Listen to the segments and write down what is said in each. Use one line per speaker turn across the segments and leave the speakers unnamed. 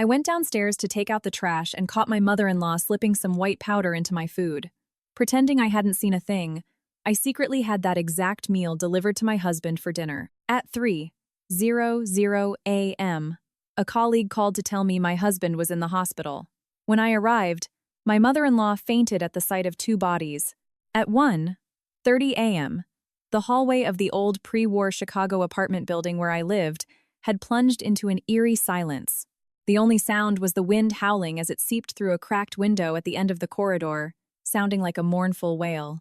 I went downstairs to take out the trash and caught my mother-in-law slipping some white powder into my food. Pretending I hadn't seen a thing, I secretly had that exact meal delivered to my husband for dinner. At 3:00 a.m., a colleague called to tell me my husband was in the hospital. When I arrived, my mother-in-law fainted at the sight of two bodies. At 1:30 a.m., the hallway of the old pre-war Chicago apartment building where I lived had plunged into an eerie silence. The only sound was the wind howling as it seeped through a cracked window at the end of the corridor, sounding like a mournful wail.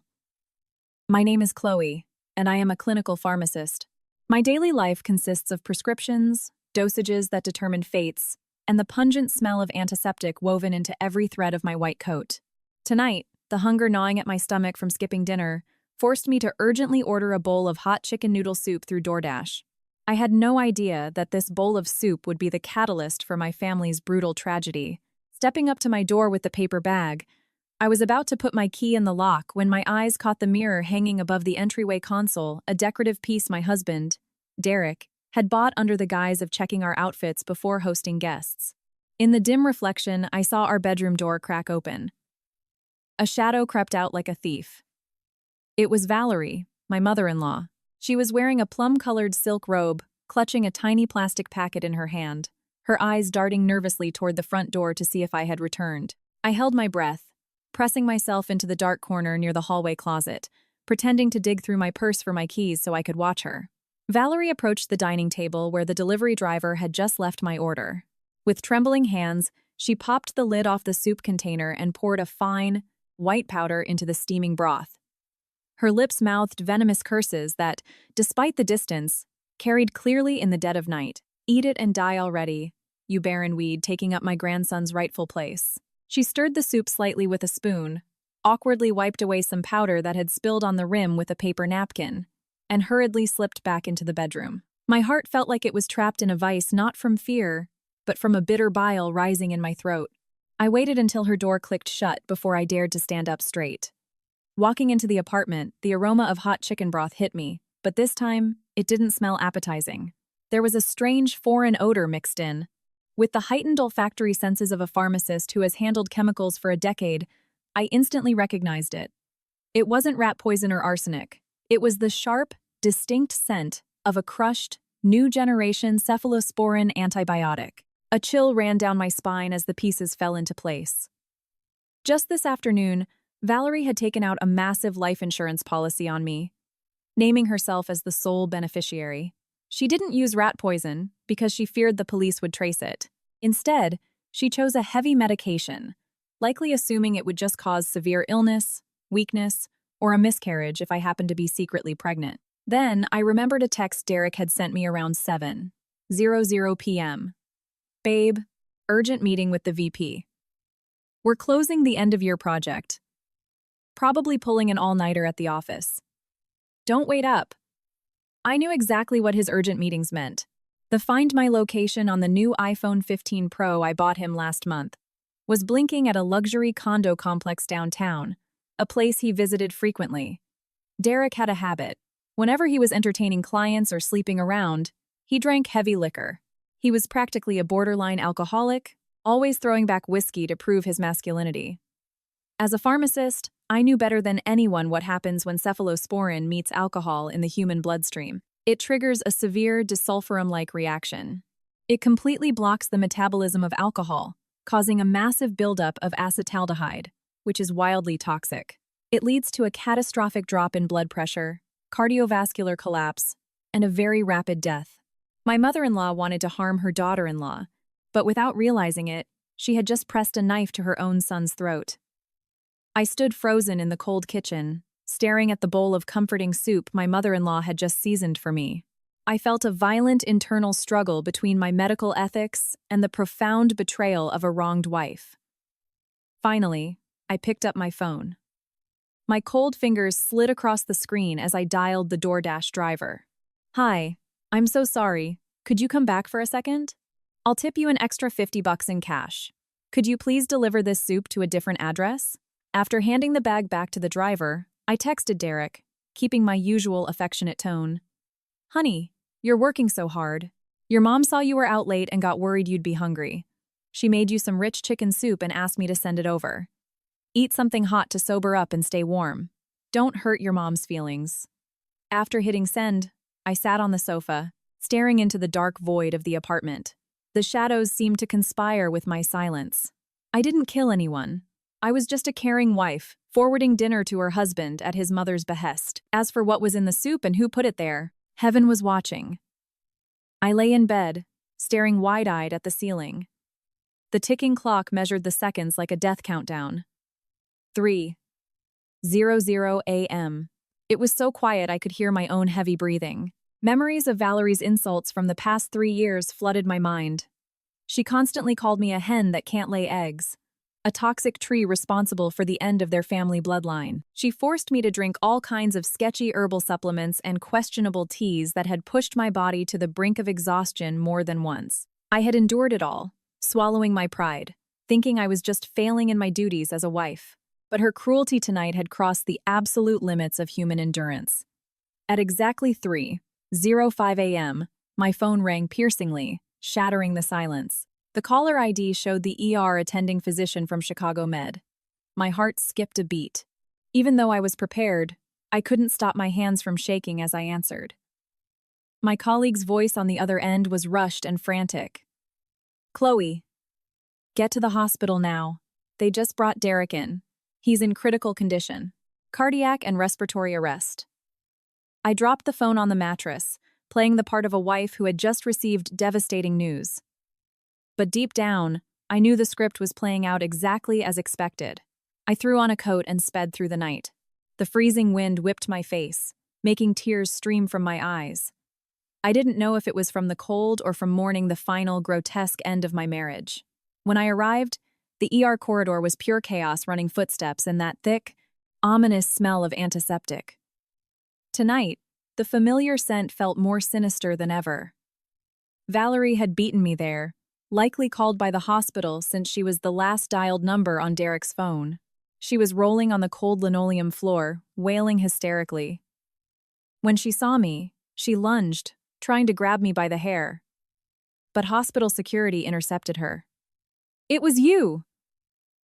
My name is Chloe, and I am a clinical pharmacist. My daily life consists of prescriptions, dosages that determine fates, and the pungent smell of antiseptic woven into every thread of my white coat. Tonight, the hunger gnawing at my stomach from skipping dinner forced me to urgently order a bowl of hot chicken noodle soup through DoorDash. I had no idea that this bowl of soup would be the catalyst for my family's brutal tragedy. Stepping up to my door with the paper bag, I was about to put my key in the lock when my eyes caught the mirror hanging above the entryway console, a decorative piece my husband, Derek, had bought under the guise of checking our outfits before hosting guests. In the dim reflection, I saw our bedroom door crack open. A shadow crept out like a thief. It was Valerie, my mother-in-law. She was wearing a plum-colored silk robe, clutching a tiny plastic packet in her hand, her eyes darting nervously toward the front door to see if I had returned. I held my breath, pressing myself into the dark corner near the hallway closet, pretending to dig through my purse for my keys so I could watch her. Valerie approached the dining table where the delivery driver had just left my order. With trembling hands, she popped the lid off the soup container and poured a fine, white powder into the steaming broth. Her lips mouthed venomous curses that, despite the distance, carried clearly in the dead of night. "Eat it and die already, you barren weed taking up my grandson's rightful place." She stirred the soup slightly with a spoon, awkwardly wiped away some powder that had spilled on the rim with a paper napkin, and hurriedly slipped back into the bedroom. My heart felt like it was trapped in a vice not from fear, but from a bitter bile rising in my throat. I waited until her door clicked shut before I dared to stand up straight. Walking into the apartment, the aroma of hot chicken broth hit me, but this time, it didn't smell appetizing. There was a strange foreign odor mixed in. With the heightened olfactory senses of a pharmacist who has handled chemicals for a decade, I instantly recognized it. It wasn't rat poison or arsenic. It was the sharp, distinct scent of a crushed, new-generation cephalosporin antibiotic. A chill ran down my spine as the pieces fell into place. Just this afternoon, Valerie had taken out a massive life insurance policy on me, naming herself as the sole beneficiary. She didn't use rat poison because she feared the police would trace it. Instead, she chose a heavy medication, likely assuming it would just cause severe illness, weakness, or a miscarriage if I happened to be secretly pregnant. Then, I remembered a text Derek had sent me around 7:00 p.m. "Babe, urgent meeting with the VP. We're closing the end-of-year project. Probably pulling an all-nighter at the office. Don't wait up." I knew exactly what his urgent meetings meant. The Find My location on the new iPhone 15 Pro I bought him last month was blinking at a luxury condo complex downtown, a place he visited frequently. Derek had a habit. Whenever he was entertaining clients or sleeping around, he drank heavy liquor. He was practically a borderline alcoholic, always throwing back whiskey to prove his masculinity. As a pharmacist, I knew better than anyone what happens when cephalosporin meets alcohol in the human bloodstream. It triggers a severe disulfiram-like reaction. It completely blocks the metabolism of alcohol, causing a massive buildup of acetaldehyde, which is wildly toxic. It leads to a catastrophic drop in blood pressure, cardiovascular collapse, and a very rapid death. My mother-in-law wanted to harm her daughter-in-law, but without realizing it, she had just pressed a knife to her own son's throat. I stood frozen in the cold kitchen, staring at the bowl of comforting soup my mother-in-law had just seasoned for me. I felt a violent internal struggle between my medical ethics and the profound betrayal of a wronged wife. Finally, I picked up my phone. My cold fingers slid across the screen as I dialed the DoorDash driver. "Hi, I'm so sorry. Could you come back for a second? I'll tip you an extra $50 in cash. Could you please deliver this soup to a different address?" After handing the bag back to the driver, I texted Derek, keeping my usual affectionate tone. "Honey, you're working so hard. Your mom saw you were out late and got worried you'd be hungry. She made you some rich chicken soup and asked me to send it over. Eat something hot to sober up and stay warm. Don't hurt your mom's feelings." After hitting send, I sat on the sofa, staring into the dark void of the apartment. The shadows seemed to conspire with my silence. I didn't kill anyone. I was just a caring wife, forwarding dinner to her husband at his mother's behest. As for what was in the soup and who put it there, heaven was watching. I lay in bed, staring wide-eyed at the ceiling. The ticking clock measured the seconds like a death countdown. 3:00 a.m. It was so quiet I could hear my own heavy breathing. Memories of Valerie's insults from the past 3 years flooded my mind. She constantly called me a hen that can't lay eggs, a toxic tree responsible for the end of their family bloodline. She forced me to drink all kinds of sketchy herbal supplements and questionable teas that had pushed my body to the brink of exhaustion more than once. I had endured it all, swallowing my pride, thinking I was just failing in my duties as a wife. But her cruelty tonight had crossed the absolute limits of human endurance. At exactly 3:05 a.m., my phone rang piercingly, shattering the silence. The caller ID showed the ER attending physician from Chicago Med. My heart skipped a beat. Even though I was prepared, I couldn't stop my hands from shaking as I answered. My colleague's voice on the other end was rushed and frantic. "Chloe, get to the hospital now. They just brought Derek in. He's in critical condition. Cardiac and respiratory arrest." I dropped the phone on the mattress, playing the part of a wife who had just received devastating news. But deep down, I knew the script was playing out exactly as expected. I threw on a coat and sped through the night. The freezing wind whipped my face, making tears stream from my eyes. I didn't know if it was from the cold or from mourning the final, grotesque end of my marriage. When I arrived, the ER corridor was pure chaos, running footsteps and that thick, ominous smell of antiseptic. Tonight, the familiar scent felt more sinister than ever. Valerie had beaten me there, likely called by the hospital since she was the last dialed number on Derek's phone. She was rolling on the cold linoleum floor, wailing hysterically. When she saw me, she lunged, trying to grab me by the hair. But hospital security intercepted her. "It was you!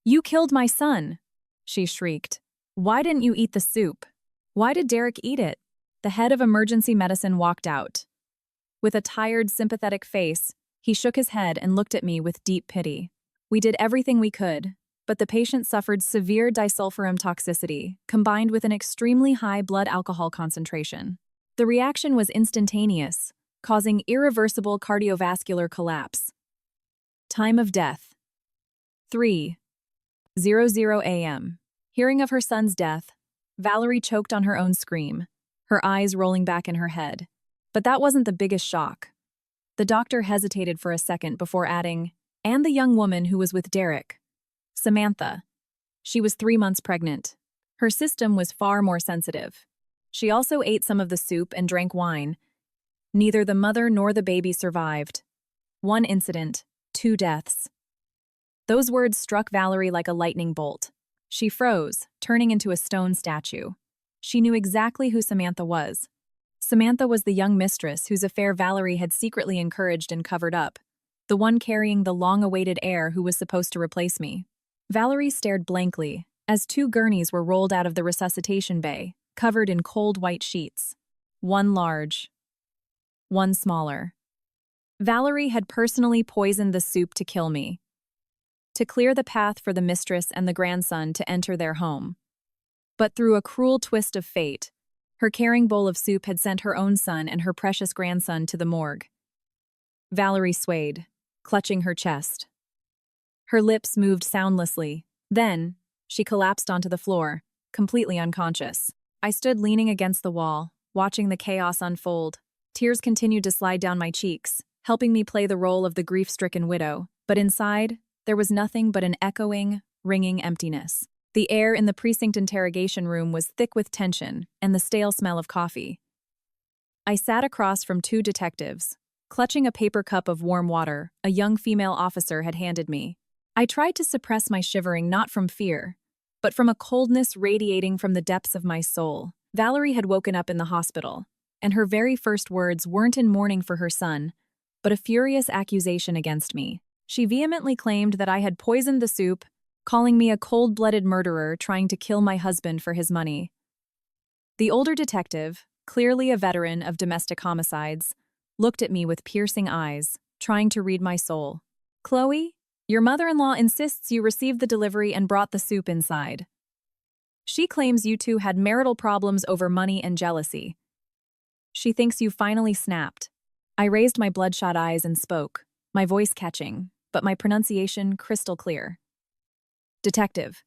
You killed my son!" she shrieked. "Why didn't you eat the soup? Why did Derek eat it?" The head of emergency medicine walked out. With a tired, sympathetic face, he shook his head and looked at me with deep pity. "We did everything we could, but the patient suffered severe disulfiram toxicity, combined with an extremely high blood alcohol concentration. The reaction was instantaneous, causing irreversible cardiovascular collapse. Time of death: 3:00 a.m. Hearing of her son's death, Valerie choked on her own scream, her eyes rolling back in her head. But that wasn't the biggest shock. The doctor hesitated for a second before adding, "And the young woman who was with Derek, Samantha. She was 3 months pregnant. Her system was far more sensitive. She also ate some of the soup and drank wine. Neither the mother nor the baby survived. 1 incident, 2 deaths." Those words struck Valerie like a lightning bolt. She froze, turning into a stone statue. She knew exactly who Samantha was. Samantha was the young mistress whose affair Valerie had secretly encouraged and covered up, the one carrying the long-awaited heir who was supposed to replace me. Valerie stared blankly as 2 gurneys were rolled out of the resuscitation bay, covered in cold white sheets. 1 large, 1 smaller. Valerie had personally poisoned the soup to kill me, to clear the path for the mistress and the grandson to enter their home. But through a cruel twist of fate, her caring bowl of soup had sent her own son and her precious grandson to the morgue. Valerie swayed, clutching her chest. Her lips moved soundlessly. Then, she collapsed onto the floor, completely unconscious. I stood leaning against the wall, watching the chaos unfold. Tears continued to slide down my cheeks, helping me play the role of the grief-stricken widow. But inside, there was nothing but an echoing, ringing emptiness. The air in the precinct interrogation room was thick with tension and the stale smell of coffee. I sat across from 2 detectives, clutching a paper cup of warm water a young female officer had handed me. I tried to suppress my shivering not from fear, but from a coldness radiating from the depths of my soul. Valerie had woken up in the hospital, and her very first words weren't in mourning for her son, but a furious accusation against me. She vehemently claimed that I had poisoned the soup, calling me a cold-blooded murderer trying to kill my husband for his money. The older detective, clearly a veteran of domestic homicides, looked at me with piercing eyes, trying to read my soul. "Chloe, your mother-in-law insists you received the delivery and brought the soup inside. She claims you two had marital problems over money and jealousy. She thinks you finally snapped." I raised my bloodshot eyes and spoke, my voice catching, but my pronunciation crystal clear. "Detective.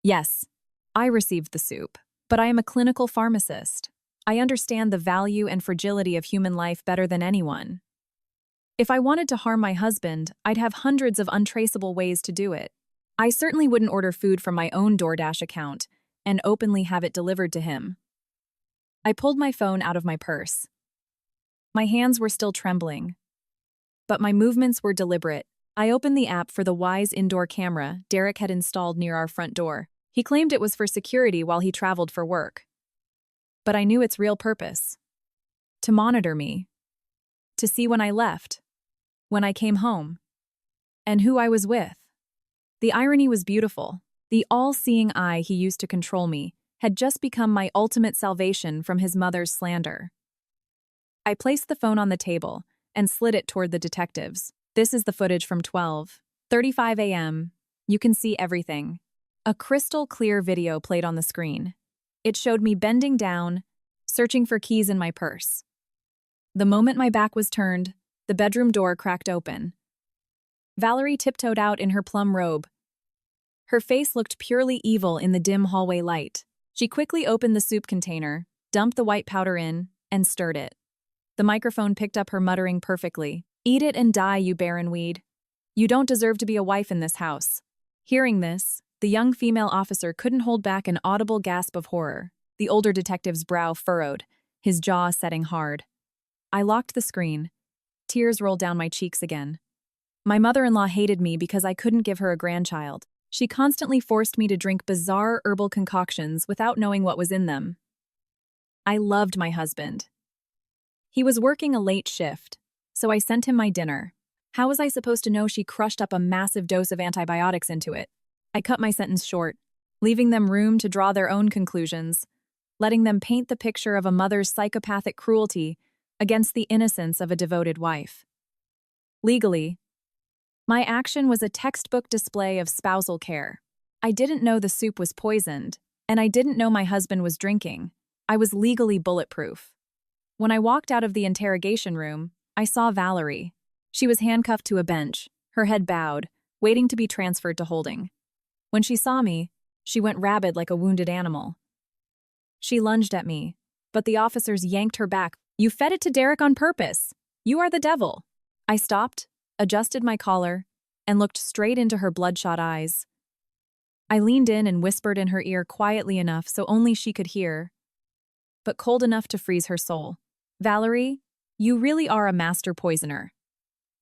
Yes, I received the soup, but I am a clinical pharmacist. I understand the value and fragility of human life better than anyone. If I wanted to harm my husband, I'd have hundreds of untraceable ways to do it. I certainly wouldn't order food from my own DoorDash account and openly have it delivered to him." I pulled my phone out of my purse. My hands were still trembling, but my movements were deliberate. I opened the app for the Wise indoor camera Derek had installed near our front door. He claimed it was for security while he traveled for work. But I knew its real purpose: to monitor me, to see when I left, when I came home, and who I was with. The irony was beautiful. The all-seeing eye he used to control me had just become my ultimate salvation from his mother's slander. I placed the phone on the table and slid it toward the detectives. "This is the footage from 12:35 a.m. You can see everything." A crystal-clear video played on the screen. It showed me bending down, searching for keys in my purse. The moment my back was turned, the bedroom door cracked open. Valerie tiptoed out in her plum robe. Her face looked purely evil in the dim hallway light. She quickly opened the soup container, dumped the white powder in, and stirred it. The microphone picked up her muttering perfectly. "Eat it and die, you barren weed. You don't deserve to be a wife in this house." Hearing this, the young female officer couldn't hold back an audible gasp of horror. The older detective's brow furrowed, his jaw setting hard. I locked the screen. Tears rolled down my cheeks again. My mother-in-law hated me because I couldn't give her a grandchild. She constantly forced me to drink bizarre herbal concoctions without knowing what was in them. I loved my husband. He was working a late shift, so I sent him my dinner. How was I supposed to know she crushed up a massive dose of antibiotics into it? I cut my sentence short, leaving them room to draw their own conclusions, letting them paint the picture of a mother's psychopathic cruelty against the innocence of a devoted wife. Legally, my action was a textbook display of spousal care. I didn't know the soup was poisoned, and I didn't know my husband was drinking. I was legally bulletproof. When I walked out of the interrogation room, I saw Valerie. She was handcuffed to a bench, her head bowed, waiting to be transferred to holding. When she saw me, she went rabid like a wounded animal. She lunged at me, but the officers yanked her back. "You fed it to Derek on purpose. You are the devil." I stopped, adjusted my collar, and looked straight into her bloodshot eyes. I leaned in and whispered in her ear quietly enough so only she could hear, but cold enough to freeze her soul. "Valerie, you really are a master poisoner.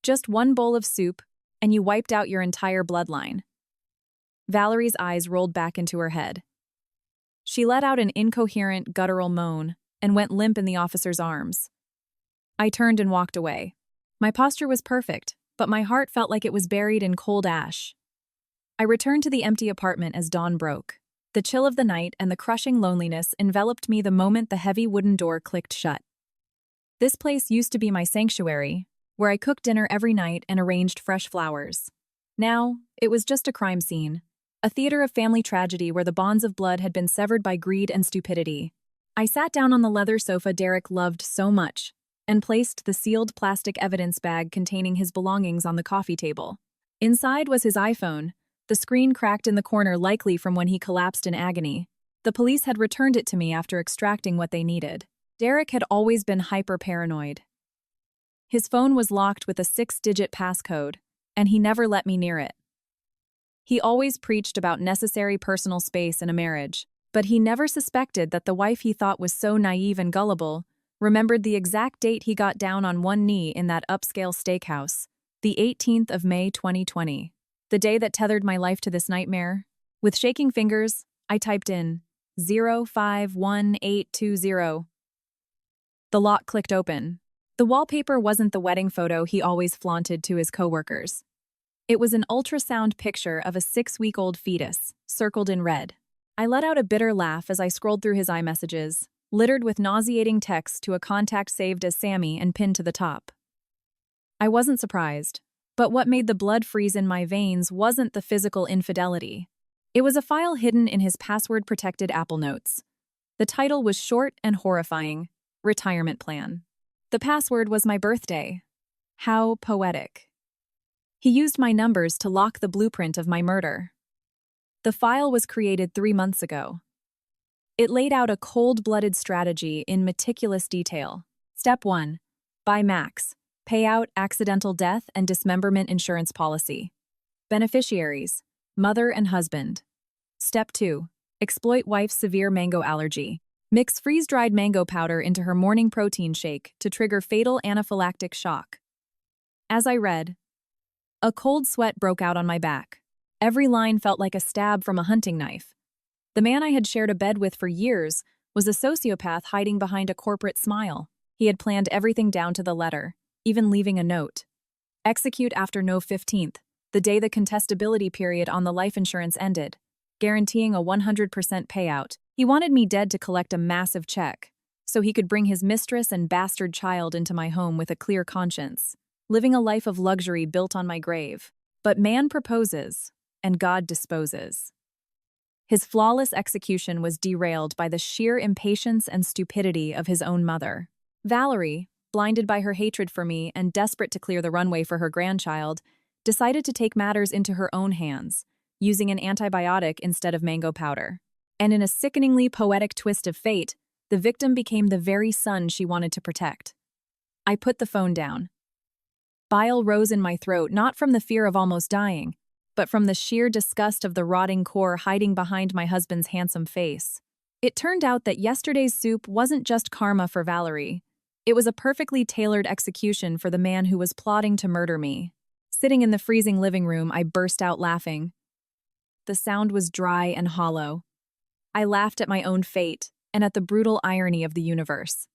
Just one bowl of soup, and you wiped out your entire bloodline." Valerie's eyes rolled back into her head. She let out an incoherent, guttural moan and went limp in the officer's arms. I turned and walked away. My posture was perfect, but my heart felt like it was buried in cold ash. I returned to the empty apartment as dawn broke. The chill of the night and the crushing loneliness enveloped me the moment the heavy wooden door clicked shut. This place used to be my sanctuary, where I cooked dinner every night and arranged fresh flowers. Now, it was just a crime scene, a theater of family tragedy where the bonds of blood had been severed by greed and stupidity. I sat down on the leather sofa Derek loved so much and placed the sealed plastic evidence bag containing his belongings on the coffee table. Inside was his iPhone, the screen cracked in the corner likely from when he collapsed in agony. The police had returned it to me after extracting what they needed. Derek had always been hyper-paranoid. His phone was locked with a 6-digit passcode, and he never let me near it. He always preached about necessary personal space in a marriage, but he never suspected that the wife he thought was so naive and gullible remembered the exact date he got down on one knee in that upscale steakhouse, the 18th of May 2020, the day that tethered my life to this nightmare. With shaking fingers, I typed in 051820. The lock clicked open. The wallpaper wasn't the wedding photo he always flaunted to his coworkers. It was an ultrasound picture of a 6-week-old fetus, circled in red. I let out a bitter laugh as I scrolled through his iMessages, littered with nauseating texts to a contact saved as Sammy and pinned to the top. I wasn't surprised, but what made the blood freeze in my veins wasn't the physical infidelity. It was a file hidden in his password-protected Apple Notes. The title was short and horrifying: Retirement Plan. The password was my birthday. How poetic. He used my numbers to lock the blueprint of my murder. The file was created 3 months ago. It laid out a cold-blooded strategy in meticulous detail. Step 1. Buy Max. Payout, accidental death, and dismemberment insurance policy. Beneficiaries: mother and husband. Step 2. Exploit wife's severe mango allergy. Mix freeze-dried mango powder into her morning protein shake to trigger fatal anaphylactic shock. As I read, a cold sweat broke out on my back. Every line felt like a stab from a hunting knife. The man I had shared a bed with for years was a sociopath hiding behind a corporate smile. He had planned everything down to the letter, even leaving a note. Execute after Nov 15th, the day the contestability period on the life insurance ended, guaranteeing a 100% payout. He wanted me dead to collect a massive check, so he could bring his mistress and bastard child into my home with a clear conscience, living a life of luxury built on my grave. But man proposes, and God disposes. His flawless execution was derailed by the sheer impatience and stupidity of his own mother. Valerie, blinded by her hatred for me and desperate to clear the runway for her grandchild, decided to take matters into her own hands, using an antibiotic instead of mango powder. And in a sickeningly poetic twist of fate, the victim became the very son she wanted to protect. I put the phone down. Bile rose in my throat, not from the fear of almost dying, but from the sheer disgust of the rotting core hiding behind my husband's handsome face. It turned out that yesterday's soup wasn't just karma for Valerie. It was a perfectly tailored execution for the man who was plotting to murder me. Sitting in the freezing living room, I burst out laughing. The sound was dry and hollow. I laughed at my own fate and at the brutal irony of the universe.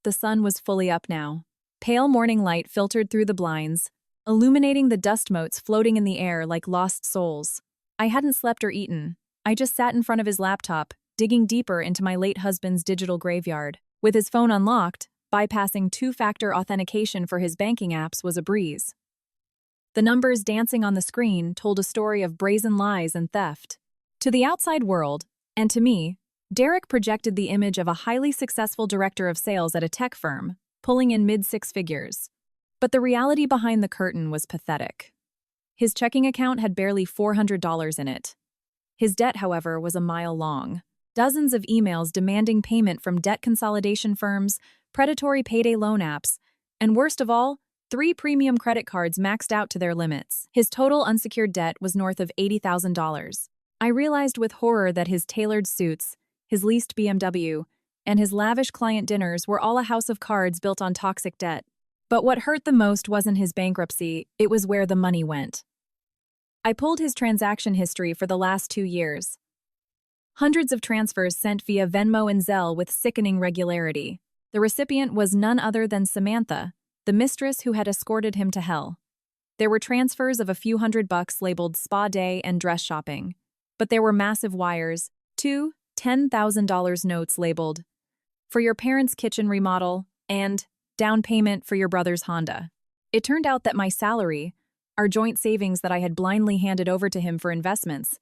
The sun was fully up now. Pale morning light filtered through the blinds, illuminating the dust motes floating in the air like lost souls. I hadn't slept or eaten. I just sat in front of his laptop, digging deeper into my late husband's digital graveyard. With his phone unlocked, bypassing two-factor authentication for his banking apps was a breeze. The numbers dancing on the screen told a story of brazen lies and theft. To the outside world, and to me, Derek projected the image of a highly successful director of sales at a tech firm, pulling in mid-six figures. But the reality behind the curtain was pathetic. His checking account had barely $400 in it. His debt, however, was a mile long. Dozens of emails demanding payment from debt consolidation firms, predatory payday loan apps, and worst of all, 3 premium credit cards maxed out to their limits. His total unsecured debt was north of $80,000. I realized with horror that his tailored suits, his leased BMW, and his lavish client dinners were all a house of cards built on toxic debt. But what hurt the most wasn't his bankruptcy, it was where the money went. I pulled his transaction history for the last 2 years. Hundreds of transfers sent via Venmo and Zelle with sickening regularity. The recipient was none other than Samantha, the mistress who had escorted him to hell. There were transfers of a few $100 labeled spa day and dress shopping. But there were massive wires, 2 $10,000 notes labeled for your parents' kitchen remodel and down payment for your brother's Honda. It turned out that my salary, our joint savings that I had blindly handed over to him for investments,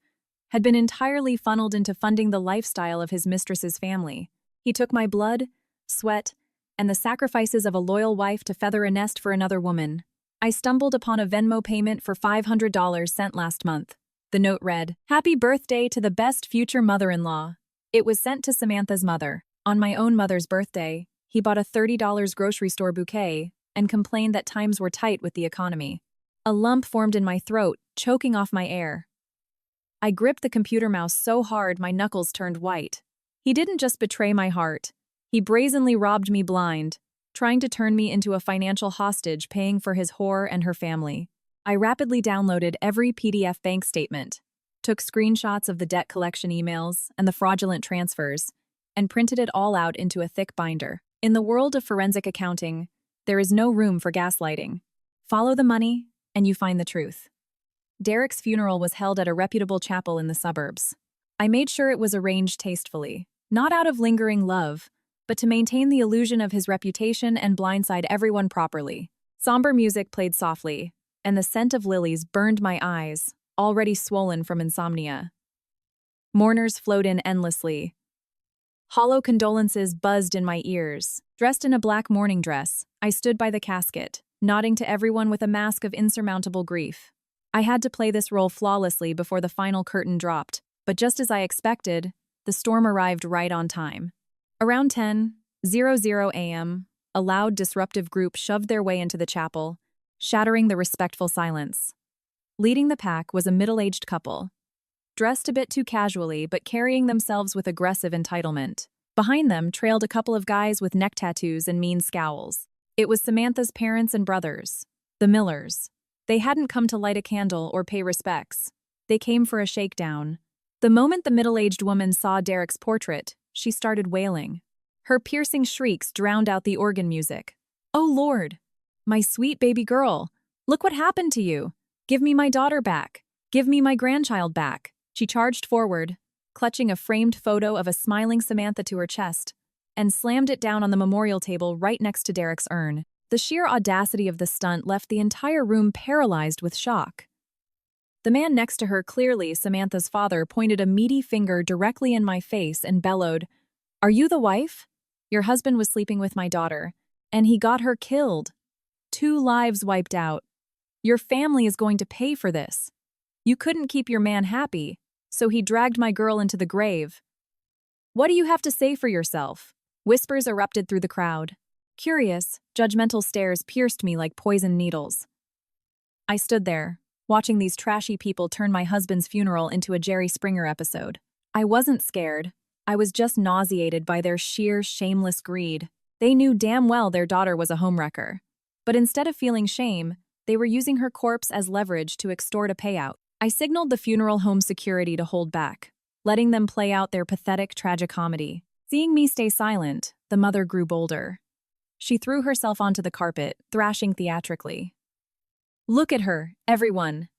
had been entirely funneled into funding the lifestyle of his mistress's family. He took my blood, sweat, and the sacrifices of a loyal wife to feather a nest for another woman. I stumbled upon a Venmo payment for $500 sent last month. The note read, "Happy birthday to the best future mother-in-law." It was sent to Samantha's mother. On my own mother's birthday, he bought a $30 grocery store bouquet and complained that times were tight with the economy. A lump formed in my throat, choking off my air. I gripped the computer mouse so hard my knuckles turned white. He didn't just betray my heart. He brazenly robbed me blind, trying to turn me into a financial hostage paying for his whore and her family. I rapidly downloaded every PDF bank statement, took screenshots of the debt collection emails and the fraudulent transfers, and printed it all out into a thick binder. In the world of forensic accounting, there is no room for gaslighting. Follow the money, and you find the truth. Derek's funeral was held at a reputable chapel in the suburbs. I made sure it was arranged tastefully, not out of lingering love, but to maintain the illusion of his reputation and blindside everyone properly. Somber music played softly, and the scent of lilies burned my eyes, already swollen from insomnia. Mourners flowed in endlessly. Hollow condolences buzzed in my ears. Dressed in a black mourning dress, I stood by the casket, nodding to everyone with a mask of insurmountable grief. I had to play this role flawlessly before the final curtain dropped, but just as I expected, the storm arrived right on time. Around 10:00 a.m., a loud, disruptive group shoved their way into the chapel, shattering the respectful silence. Leading the pack was a middle-aged couple, dressed a bit too casually but carrying themselves with aggressive entitlement. Behind them trailed a couple of guys with neck tattoos and mean scowls. It was Samantha's parents and brothers, the Millers. They hadn't come to light a candle or pay respects. They came for a shakedown. The moment the middle-aged woman saw Derek's portrait, she started wailing. Her piercing shrieks drowned out the organ music. "Oh Lord! My sweet baby girl! Look what happened to you! Give me my daughter back! Give me my grandchild back!" She charged forward, clutching a framed photo of a smiling Samantha to her chest, and slammed it down on the memorial table right next to Derek's urn. The sheer audacity of the stunt left the entire room paralyzed with shock. The man next to her, clearly Samantha's father, pointed a meaty finger directly in my face and bellowed, "Are you the wife? Your husband was sleeping with my daughter, and he got her killed. 2 lives wiped out. Your family is going to pay for this. You couldn't keep your man happy, so he dragged my girl into the grave. What do you have to say for yourself?" Whispers erupted through the crowd. Curious, judgmental stares pierced me like poisoned needles. I stood there, watching these trashy people turn my husband's funeral into a Jerry Springer episode. I wasn't scared. I was just nauseated by their sheer, shameless greed. They knew damn well their daughter was a homewrecker. But instead of feeling shame, they were using her corpse as leverage to extort a payout. I signaled the funeral home security to hold back, letting them play out their pathetic tragicomedy. Seeing me stay silent, the mother grew bolder. She threw herself onto the carpet, thrashing theatrically. "Look at her, everyone.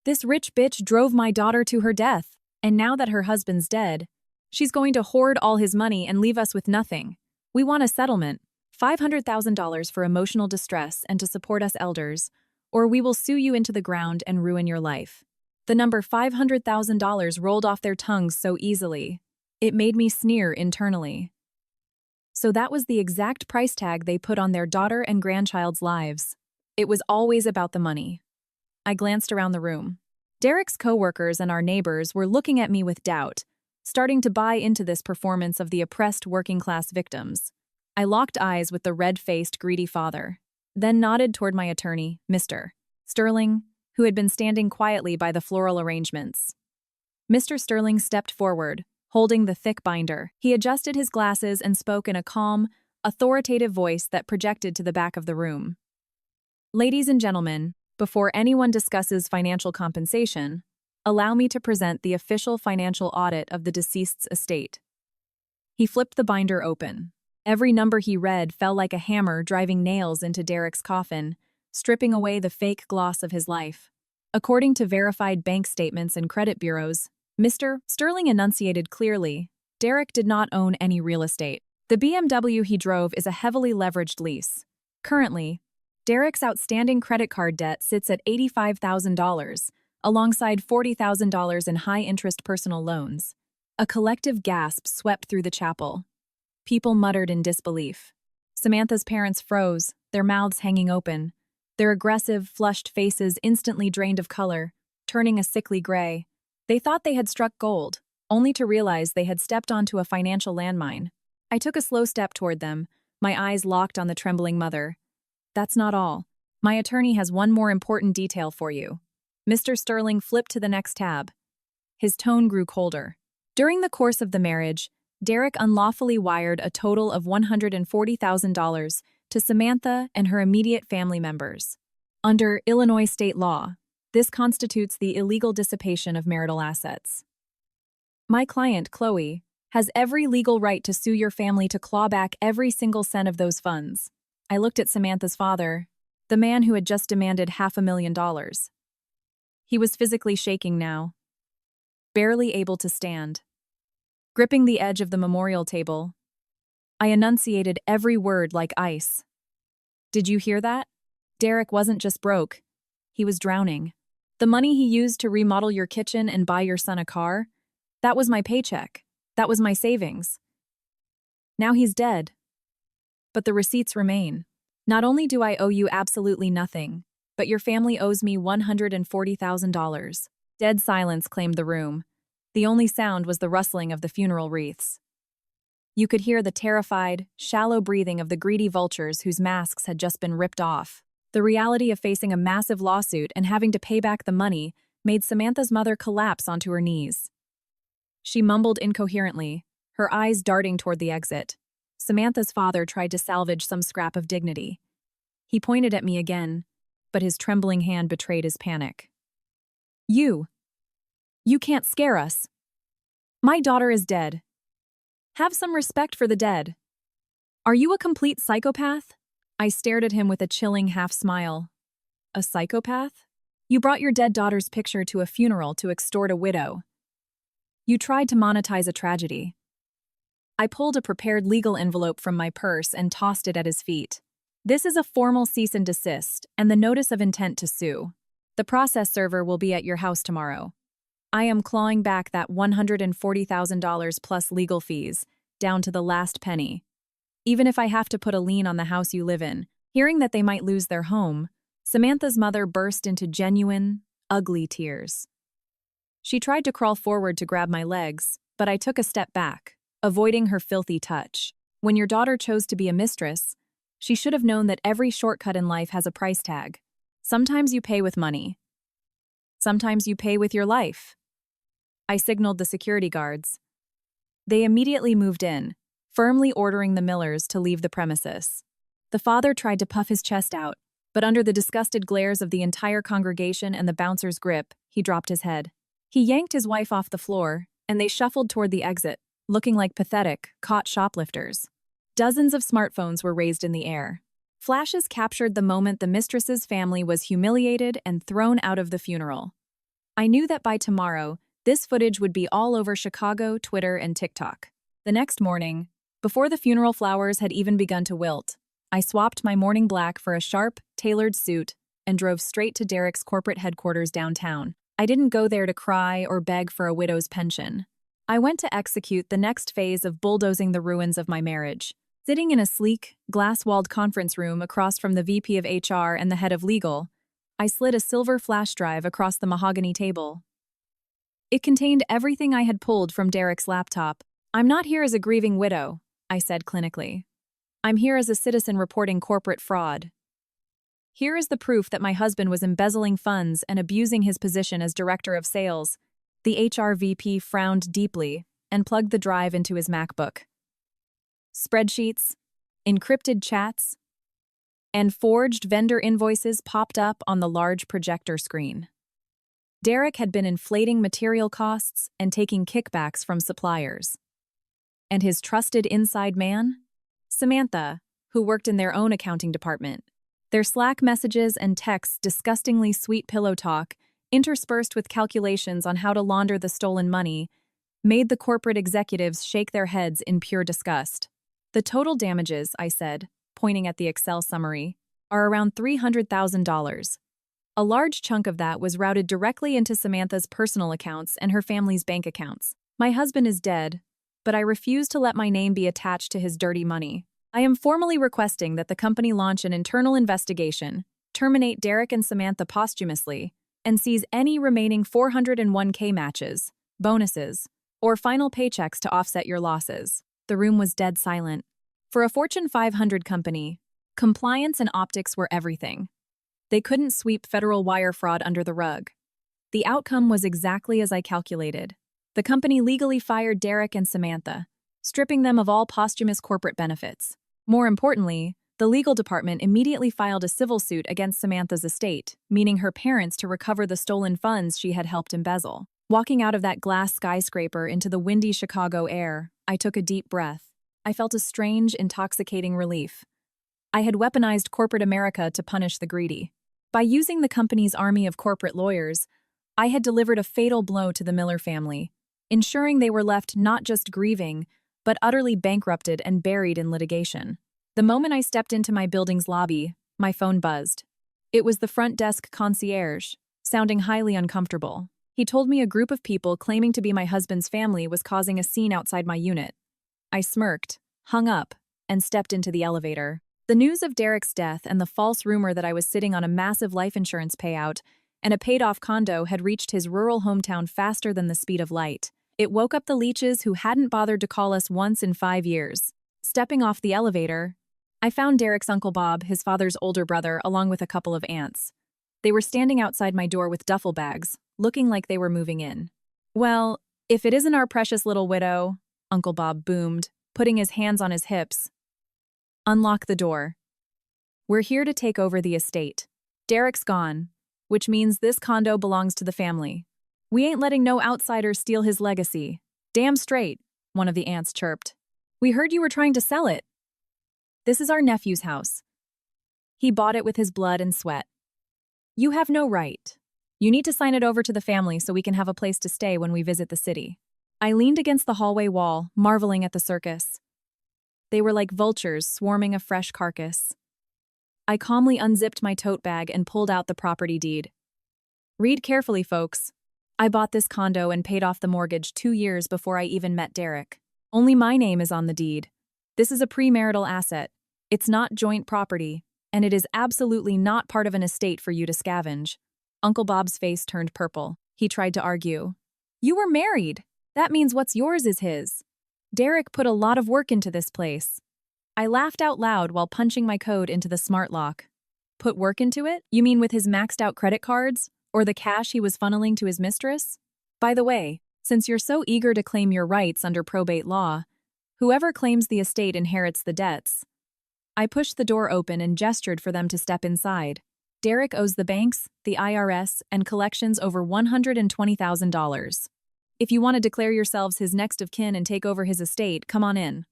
This rich bitch drove my daughter to her death, and now that her husband's dead, she's going to hoard all his money and leave us with nothing. We want a settlement, $500,000 for emotional distress and to support us elders, or we will sue you into the ground and ruin your life." The number $500,000 rolled off their tongues so easily. It made me sneer internally. So that was the exact price tag they put on their daughter and grandchild's lives. It was always about the money. I glanced around the room. Derek's coworkers and our neighbors were looking at me with doubt, starting to buy into this performance of the oppressed working-class victims. I locked eyes with the red-faced, greedy father, then nodded toward my attorney, Mr. Sterling, who had been standing quietly by the floral arrangements. Mr. Sterling stepped forward, holding the thick binder. He adjusted his glasses and spoke in a calm, authoritative voice that projected to the back of the room. "Ladies and gentlemen, before anyone discusses financial compensation, allow me to present the official financial audit of the deceased's estate." He flipped the binder open. Every number he read fell like a hammer driving nails into Derek's coffin, stripping away the fake gloss of his life. According to verified bank statements and credit bureaus, Mr. Sterling enunciated clearly, Derek did not own any real estate. The BMW he drove is a heavily leveraged lease. Currently, Derek's outstanding credit card debt sits at $85,000, alongside $40,000 in high-interest personal loans. A collective gasp swept through the chapel. People muttered in disbelief. Samantha's parents froze, their mouths hanging open, their aggressive, flushed faces instantly drained of color, turning a sickly gray. They thought they had struck gold, only to realize they had stepped onto a financial landmine. I took a slow step toward them, my eyes locked on the trembling mother. "That's not all. My attorney has one more important detail for you." Mr. Sterling flipped to the next tab. His tone grew colder. During the course of the marriage, Derek unlawfully wired a total of $140,000 to Samantha and her immediate family members. Under Illinois state law, this constitutes the illegal dissipation of marital assets. My client, Chloe, has every legal right to sue your family to claw back every single cent of those funds. I looked at Samantha's father, the man who had just demanded $500,000. He was physically shaking now, barely able to stand. Gripping the edge of the memorial table, I enunciated every word like ice. Did you hear that? Derek wasn't just broke. He was drowning. The money he used to remodel your kitchen and buy your son a car, that was my paycheck. That was my savings. Now he's dead. But the receipts remain. Not only do I owe you absolutely nothing, but your family owes me $140,000. Dead silence claimed the room. The only sound was the rustling of the funeral wreaths. You could hear the terrified, shallow breathing of the greedy vultures whose masks had just been ripped off. The reality of facing a massive lawsuit and having to pay back the money made Samantha's mother collapse onto her knees. She mumbled incoherently, her eyes darting toward the exit. Samantha's father tried to salvage some scrap of dignity. He pointed at me again, but his trembling hand betrayed his panic. You can't scare us. My daughter is dead. Have some respect for the dead. Are you a complete psychopath? I stared at him with a chilling half-smile. A psychopath? You brought your dead daughter's picture to a funeral to extort a widow. You tried to monetize a tragedy. I pulled a prepared legal envelope from my purse and tossed it at his feet. This is a formal cease and desist and the notice of intent to sue. The process server will be at your house tomorrow. I am clawing back that $140,000 plus legal fees, down to the last penny. Even if I have to put a lien on the house you live in, hearing that they might lose their home, Samantha's mother burst into genuine, ugly tears. She tried to crawl forward to grab my legs, but I took a step back, avoiding her filthy touch. When your daughter chose to be a mistress, she should have known that every shortcut in life has a price tag. Sometimes you pay with money. Sometimes you pay with your life. I signaled the security guards. They immediately moved in, firmly ordering the Millers to leave the premises. The father tried to puff his chest out, but under the disgusted glares of the entire congregation and the bouncer's grip, he dropped his head. He yanked his wife off the floor, and they shuffled toward the exit, looking like pathetic, caught shoplifters. Dozens of smartphones were raised in the air. Flashes captured the moment the mistress's family was humiliated and thrown out of the funeral. I knew that by tomorrow, this footage would be all over Chicago, Twitter, and TikTok. The next morning, before the funeral flowers had even begun to wilt, I swapped my morning black for a sharp, tailored suit and drove straight to Derek's corporate headquarters downtown. I didn't go there to cry or beg for a widow's pension. I went to execute the next phase of bulldozing the ruins of my marriage. Sitting in a sleek, glass-walled conference room across from the VP of HR and the head of legal, I slid a silver flash drive across the mahogany table. It contained everything I had pulled from Derek's laptop. I'm not here as a grieving widow, I said clinically. I'm here as a citizen reporting corporate fraud. Here is the proof that my husband was embezzling funds and abusing his position as director of sales. The HR VP frowned deeply and plugged the drive into his MacBook. Spreadsheets, encrypted chats, and forged vendor invoices popped up on the large projector screen. Derek had been inflating material costs and taking kickbacks from suppliers. And his trusted inside man? Samantha, who worked in their own accounting department. Their Slack messages and texts disgustingly sweet pillow talk, interspersed with calculations on how to launder the stolen money, made the corporate executives shake their heads in pure disgust. The total damages, I said, pointing at the Excel summary, are around $300,000. A large chunk of that was routed directly into Samantha's personal accounts and her family's bank accounts. My husband is dead, but I refuse to let my name be attached to his dirty money. I am formally requesting that the company launch an internal investigation, terminate Derek and Samantha posthumously, and seize any remaining 401k matches, bonuses, or final paychecks to offset your losses. The room was dead silent. For a Fortune 500 company, compliance and optics were everything. They couldn't sweep federal wire fraud under the rug. The outcome was exactly as I calculated. The company legally fired Derek and Samantha, stripping them of all posthumous corporate benefits. More importantly, the legal department immediately filed a civil suit against Samantha's estate, meaning her parents to recover the stolen funds she had helped embezzle. Walking out of that glass skyscraper into the windy Chicago air, I took a deep breath. I felt a strange, intoxicating relief. I had weaponized corporate America to punish the greedy. By using the company's army of corporate lawyers, I had delivered a fatal blow to the Miller family, ensuring they were left not just grieving, but utterly bankrupted and buried in litigation. The moment I stepped into my building's lobby, my phone buzzed. It was the front desk concierge, sounding highly uncomfortable. He told me a group of people claiming to be my husband's family was causing a scene outside my unit. I smirked, hung up, and stepped into the elevator. The news of Derek's death and the false rumor that I was sitting on a massive life insurance payout and a paid-off condo had reached his rural hometown faster than the speed of light. It woke up the leeches who hadn't bothered to call us once in 5 years. Stepping off the elevator, I found Derek's Uncle Bob, his father's older brother, along with a couple of aunts. They were standing outside my door with duffel bags, looking like they were moving in. "Well, if it isn't our precious little widow," Uncle Bob boomed, putting his hands on his hips. "Unlock the door. We're here to take over the estate. Derek's gone, which means this condo belongs to the family. We ain't letting no outsiders steal his legacy." "Damn straight," one of the aunts chirped. "We heard you were trying to sell it." "This is our nephew's house. He bought it with his blood and sweat. You have no right. You need to sign it over to the family so we can have a place to stay when we visit the city." I leaned against the hallway wall, marveling at the circus. They were like vultures swarming a fresh carcass. I calmly unzipped my tote bag and pulled out the property deed. "Read carefully, folks. I bought this condo and paid off the mortgage 2 years before I even met Derek. Only my name is on the deed. This is a premarital asset. It's not joint property, and it is absolutely not part of an estate for you to scavenge." Uncle Bob's face turned purple. He tried to argue. "You were married. That means what's yours is his. Derek put a lot of work into this place." I laughed out loud while punching my code into the smart lock. "Put work into it? You mean with his maxed-out credit cards? Or the cash he was funneling to his mistress? By the way, since you're so eager to claim your rights under probate law, whoever claims the estate inherits the debts." I pushed the door open and gestured for them to step inside. "Derek owes the banks, the IRS, and collections over $120,000. If you want to declare yourselves his next of kin and take over his estate, come on in.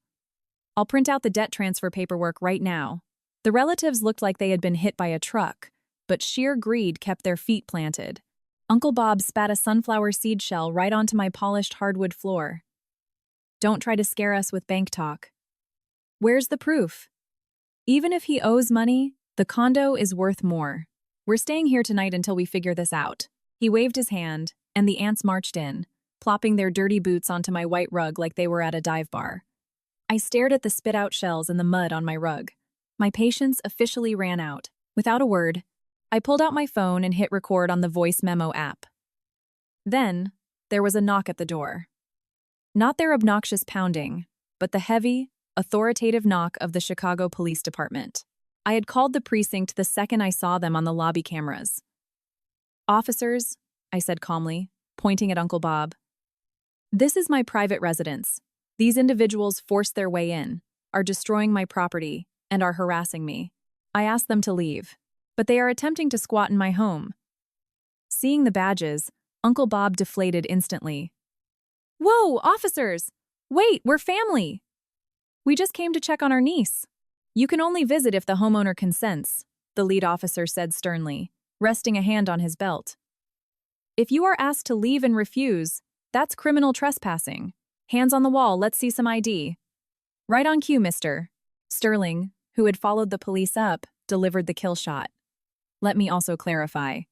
I'll print out the debt transfer paperwork right now." The relatives looked like they had been hit by a truck, but sheer greed kept their feet planted. Uncle Bob spat a sunflower seed shell right onto my polished hardwood floor. "Don't try to scare us with bank talk. Where's the proof? Even if he owes money, the condo is worth more. We're staying here tonight until we figure this out." He waved his hand, and the aunts marched in, plopping their dirty boots onto my white rug like they were at a dive bar. I stared at the spit-out shells and the mud on my rug. My patience officially ran out. Without a word, I pulled out my phone and hit record on the voice memo app. Then, there was a knock at the door. Not their obnoxious pounding, but the heavy, authoritative knock of the Chicago Police Department. I had called the precinct the second I saw them on the lobby cameras. "Officers," I said calmly, pointing at Uncle Bob. "This is my private residence. These individuals forced their way in, are destroying my property, and are harassing me. I asked them to leave, but they are attempting to squat in my home." Seeing the badges, Uncle Bob deflated instantly. "Whoa, officers! Wait, we're family! We just came to check on our niece." "You can only visit if the homeowner consents," the lead officer said sternly, resting a hand on his belt. "If you are asked to leave and refuse, that's criminal trespassing. Hands on the wall, let's see some ID." "Right on cue, mister." Sterling, who had followed the police up, delivered the kill shot. "Let me also clarify.